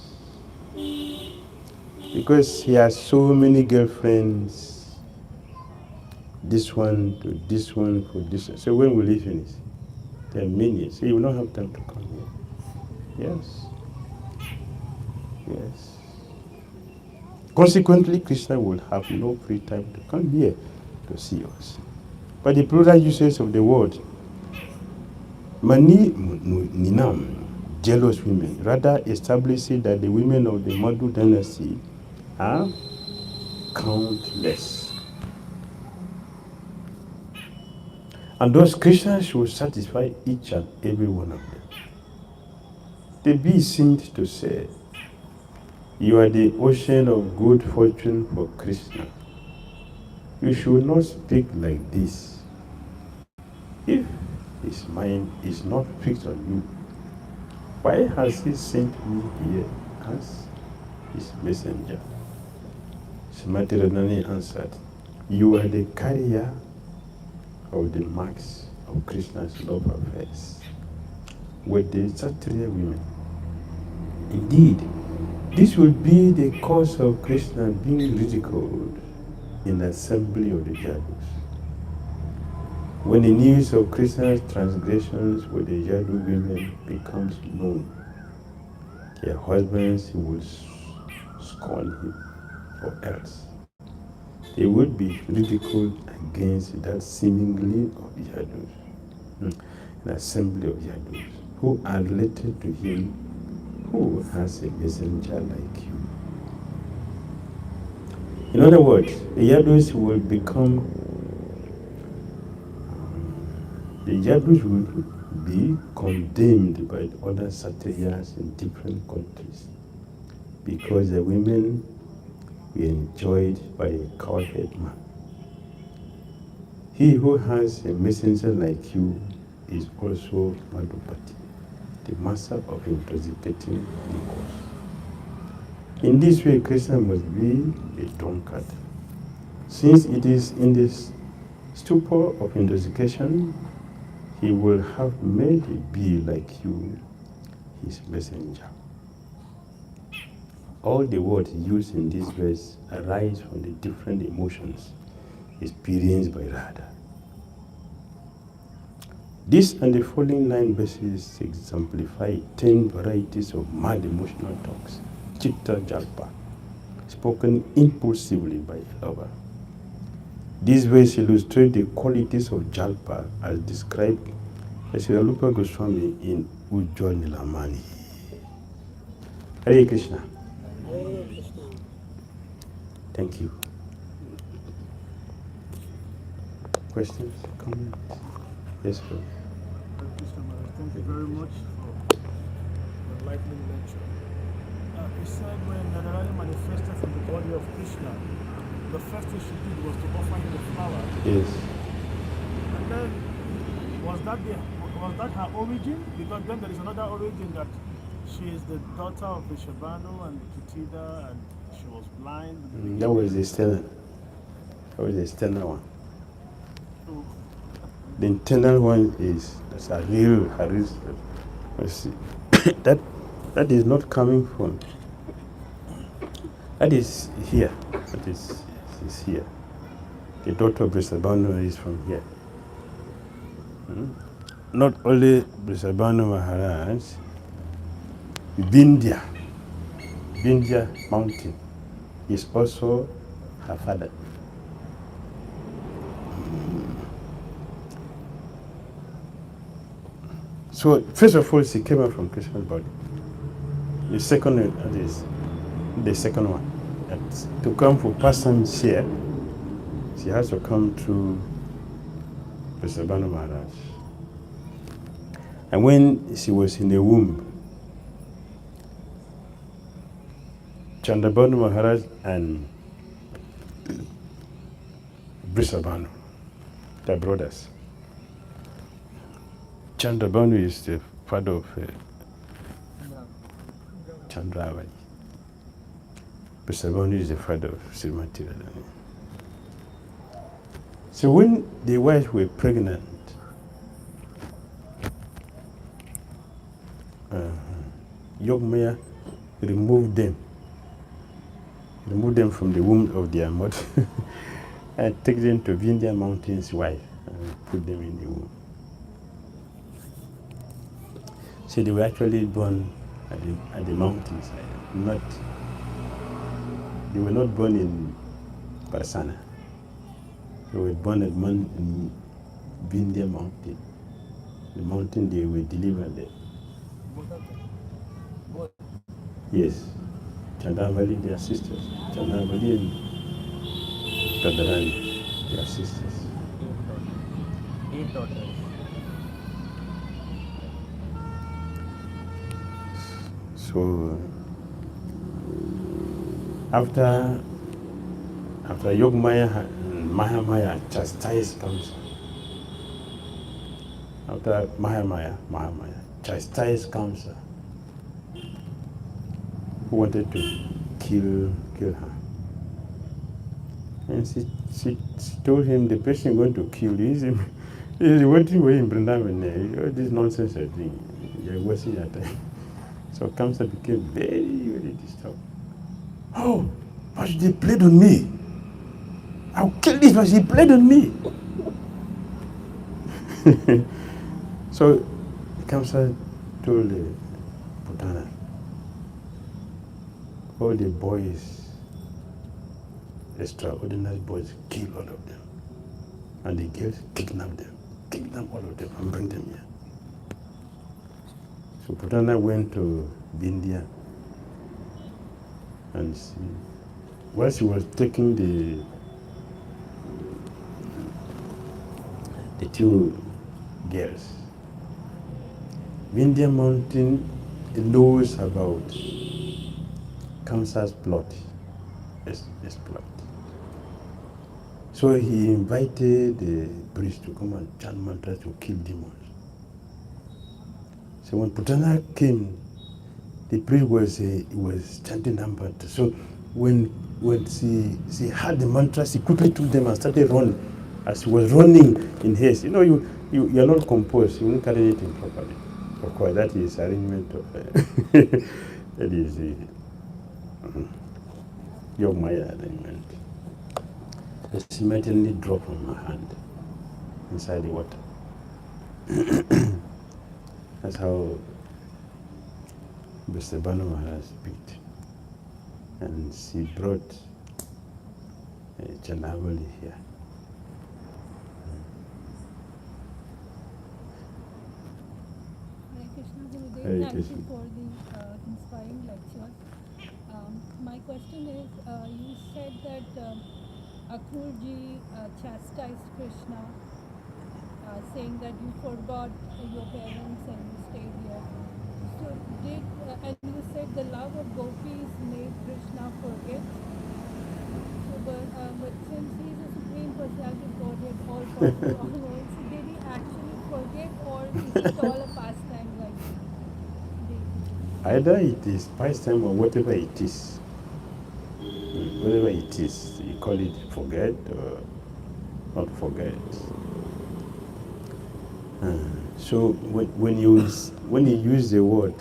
Because he has so many girlfriends, this one to this one for this one. So when will he finish? There are many, so he will not have time to come here. Yes. Yes. Consequently, Krishna will have no free time to come here to see us. By the plural usage of the word, Mani Ninam, jealous women, rather establishes that the women of the Madhu dynasty are countless. And thus Krishna should satisfy each and every one of them. The bee seemed to say, you are the ocean of good fortune for Krishna. You should not speak like this. If his mind is not fixed on you, why has he sent me here as his messenger? Srimati Radharani answered, you are the carrier of the marks of Krishna's love affairs with the Kshatriya women. Indeed, this will be the cause of Krishna being ridiculed in the assembly of the Yadus. When the news of Krishna's transgressions with the Yadu women becomes known, their husbands will scorn him, or else they would be ridiculed against that seemingly of Yadus, an assembly of Yadus, who are related to him who has a messenger like you. In other words, the Yadus will be condemned by the other Kshatriyas in different countries because the women were enjoyed by a cowherd man. He who has a messenger like you is also Madhupati, the master of intoxicating liquors. In this way, Krishna must be a drunkard. Since it is in this stupor of intoxication, he will have made a bee like you his messenger. All the words used in this verse arise from the different emotions experienced by Radha. This and the following 9 verses exemplify 10 varieties of mad emotional talks, Chitta Jalpa, spoken impulsively by a lover. These verses illustrate the qualities of Jalpa as described by Sri Rupa Goswami in Ujjwal Nilamani. Hare Krishna. Hare Krishna. Thank you. Questions? Comments? Yes, sir. Thank you very much for the enlightening lecture. He said when Radharani manifested from the body of Krishna, the first thing she did was to offer him the flower. Yes. And then, was that her origin? Because then there is another origin that She is the daughter of Vrindavan and Kitida, and she was blind. That was the external. That was the external one. So, The internal one is a real Haris. That is not coming from. That is here. That is here. The daughter of Vrindavan is from here. Not only Vrindavan Maharaj, Vindhya mountain is also her father. So first of all, she came out from Krishna's body. The second is the second one. And to come for pastimes here, she has to come through Vrindavan Maharaj. And when she was in the womb, Chandrabanu Maharaj and Vrindavan, their brothers. Chandrabanu is the father of Chandravali. Vrindavan is the father of Srimati Radharani. So when the wives were pregnant, Yogmaya removed them from the womb of their mother and take them to Vindhya Mountain's wife and put them in the womb. So they were actually born at the mountainside. They were not born in Parsana. They were born in Vindhya Mountain. The mountain they were delivered there. Yes. Chandravali, their sisters. Chandravali and Radharani, their sisters. 8 daughters. So after Yogmaya and Mahamaya chastised Kamsa, after Mahamaya chastised Kamsa, who wanted to kill her. And she told him, the person going to kill you is waiting for him in Vrindavan. All this nonsense I think, you're wasting your time. So Kamsa became very, very disturbed. Oh, but they played on me. I'll kill this, but she played on me. So Kamsa told Putana, all the boys, extraordinary boys, kill all of them. And the girls kidnap all of them and bring them here. So Putana went to Vindhya and while she was taking the two girls, Vindhya mountain knows about Kamsa's plot, exploit. So he invited the priest to come and chant mantras to kill demons. So when Putana came, the priest was chanting that mantra. So when she heard the mantra, she quickly took them and started running. As she was running in haste, you are not composed. You won't carry anything properly. Of course, that is arrangement of that is the Yogmaya arrangement. She immediately dropped from her hand inside the water. That's how Vrindavan Maharaj picked. And she brought Chandravali here. Hare Krishna Gurudev, Hare thank Krishna. you for the inspiring lecture. My question is, you said that Akrurji chastised Krishna, saying that you forgot your parents and you stayed here. So and you said the love of gopis made Krishna forget. So, but since he is a supreme personality of Godhead, all powerful, all knowing, so did he actually forget, or is it all a pastime like? Either it is pastime or whatever it is. Whatever it is, you call it forget or not forget. So when you use the word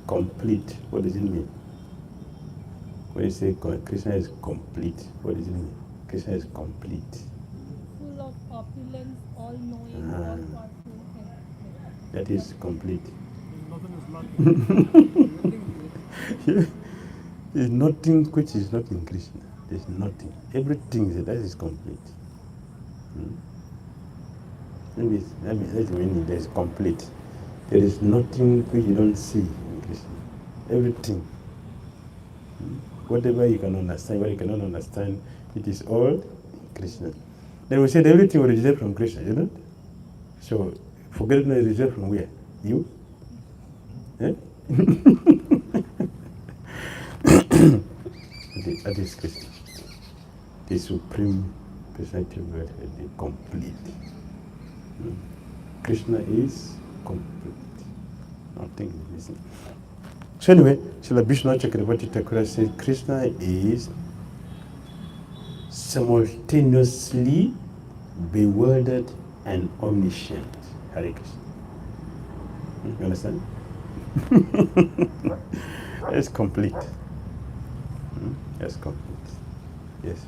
complete, what does it mean? When you say Krishna is complete, what does it mean? Krishna is complete. Full of opulence, all-knowing, all-powerful. That is complete. Nothing is lacking. There's nothing which is not in Krishna. There's nothing. Everything that is complete. That's meaning there's complete. There is nothing which you don't see in Krishna. Everything. Whatever you can understand, what you cannot understand, it is all in Krishna. Then we said everything originates from Krishna, you know? So forgetfulness originates from where? You? Eh? That is Krishna. The supreme personality of Godhead, the complete. Krishna is complete. Nothing is missing. So anyway, Srila Vishnu Chakravarti Thakur says Krishna is simultaneously bewildered and omniscient. Hare Krishna. You understand? It's complete. That's complete. Yes.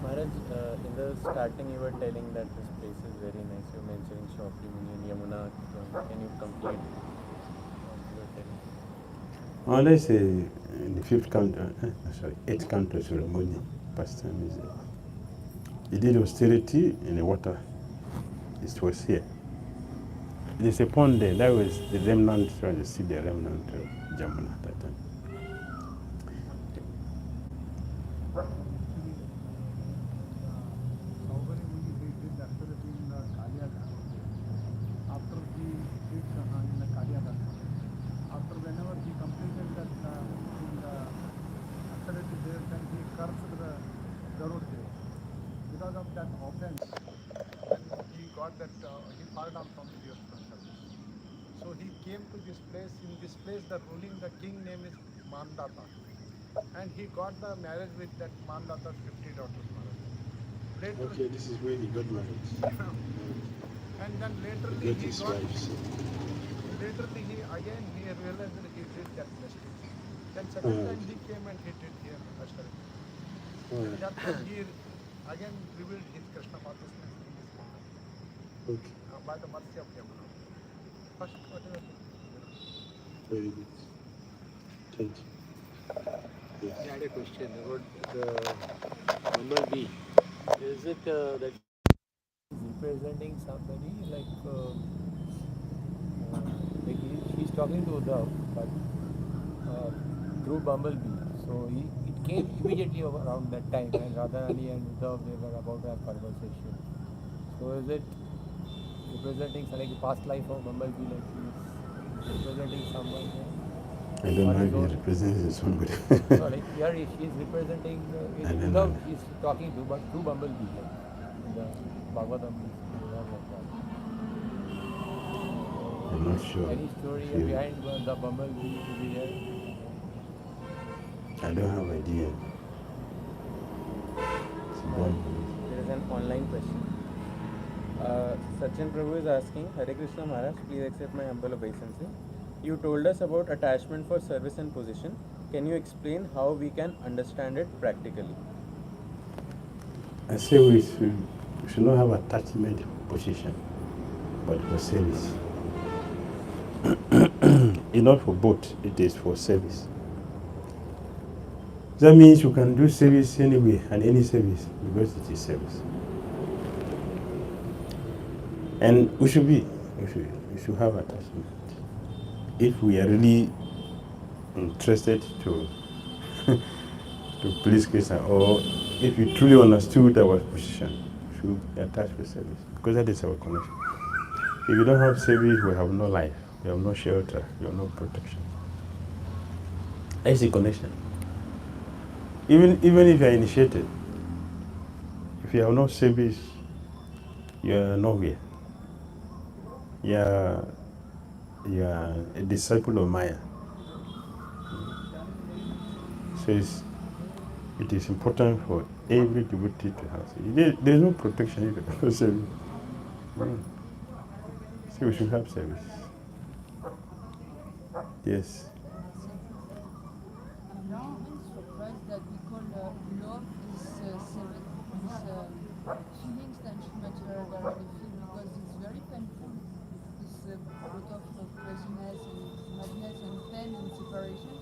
Maharaj, in the starting you were telling that this place is very nice. You mentioned Shopee, Yamuna. Can you complete? Let's say in the eighth canto ceremony, Pastor is he did austerity in the water. It was here. There's a pond there. That was the remnant. So you see the remnant of Jamuna at that time. Because of that offense, he got that, he fell down from the devotional service. So he came to this place. In this place, the king name is Mandata. And he got the marriage with that Mandata's 50 daughters. Later, Okay, this is where he got married. and then later He got his wives. Laterly he realized that he did that mistake. Then second time he came and he did here austerity. That time he again revealed his Krishna consciousness in this manner. Okay. By the mercy of Yamuna. First, whatever. Very good. Thank you. Yes. I had a question about the bumblebee. Is it that representing somebody like he's talking to Uddhav, but through bumblebee. So it came immediately around that time, and Radharani and Uddhav, they were about to have conversation. So is it representing like the past life of bumblebee, like he's representing someone? I don't know if he represents somebody. Sorry, here she's representing Uddhav, she's talking to, but through bumblebee, like in the Bhagavatam. I'm not sure. Any story behind the bumblebee to be here? I don't have idea. There is an online question. Sachin Prabhu is asking, Hare Krishna Maharaj, please accept my humble obeisance. You told us about attachment for service and position. Can you explain how we can understand it practically? I say we should not have attachment position, but for service. It's not for both, it is for service. That means you can do service anyway and any service because it is service. And we should have attachment. If we are really interested to please Krishna, or if we truly understood our position, we should be attached with service because that is our connection. If you don't have service, we have no life, we have no shelter, we have no protection. That is the connection. Even if you are initiated, if you have no service, you are nowhere. You are you are a disciple of Maya. So it is important for every devotee to have. There is no protection either for service. So we should have service. Yes. I'm surprised that we call love is feelings than much rather feel, because it's very painful. This lot of craziness and madness and pain and separation,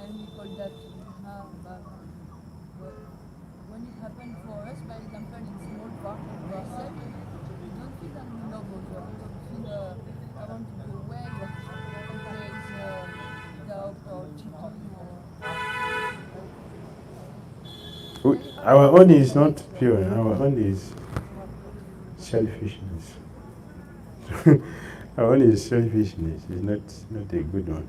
and we call that when it happened for us, by example, in small part of ourselves, we don't feel that we love other. We don't feel I want to go away, or there is doubt or cheating or. Our own is not pure. Our own is selfishness. Our own is selfishness. It's not a good one.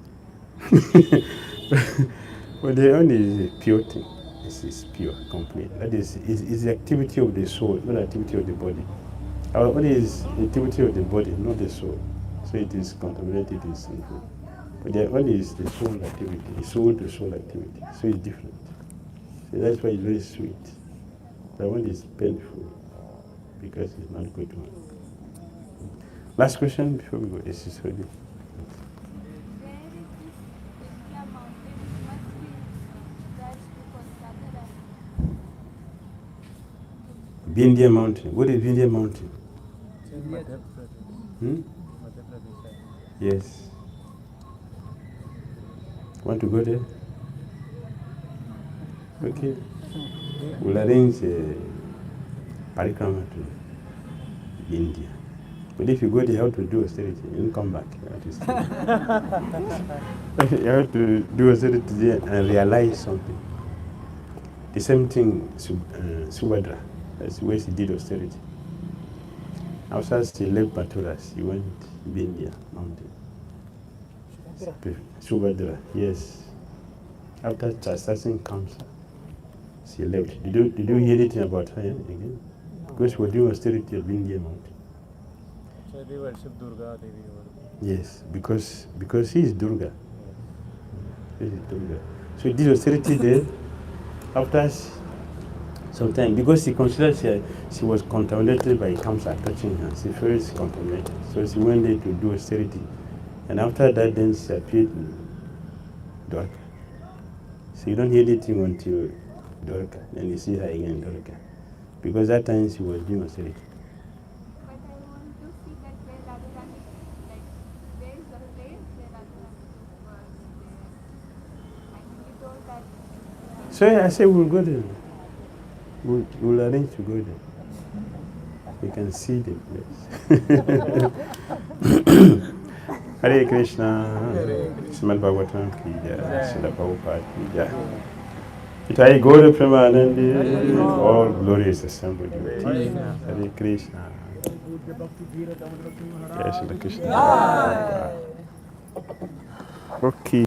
But the own is a pure thing. This is pure, complete. That is the activity of the soul, not the activity of the body. Our own is the activity of the body, not the soul. So it is contaminated, it is sinful. But the own is the soul activity, soul to soul activity. So it's different. So that's why it's very sweet. That one is painful because it's not a good one. Last question before we go. This is ready. Vindhya Mountain. What is Vindhya Mountain? Yes. Want to go there? Okay. We'll arrange a parikrama to India. But if you go there, you have to do austerity. You don't come back. You have to stay. You have to do austerity there and realize something. The same thing, Subhadra. That's where she did austerity. After she left Maturas, she went to Vindhya Mountain. Subhadra, yes. After chastising cancer, she left. Did you hear anything about her again? Because she was doing austerity at Vindhya Mountain. So they worship Durga Devi. Yes, because she is Durga. She is Durga. So she did austerity there. After some time, because she considered she was contaminated by cancer touching her. She felt contaminated. So she went there to do austerity. And after that, then she appeared in Dwarka. So you don't hear anything until Dwarka. Then you see her again in Dwarka. Because that time she was doing austerity. But I want to see that where Radharani, like, where is the place where Radharani was there? And you told that. So I said we'll go there. We'll arrange to go there. We can see the place. Hare Krishna. Srimad Bhagavatam ki jai. Srila Prabhupada ki jai. Itai Gaura Premanandi. All glorious assembled devotees. Hare Krishna. Jai Srila Krishna. Okay.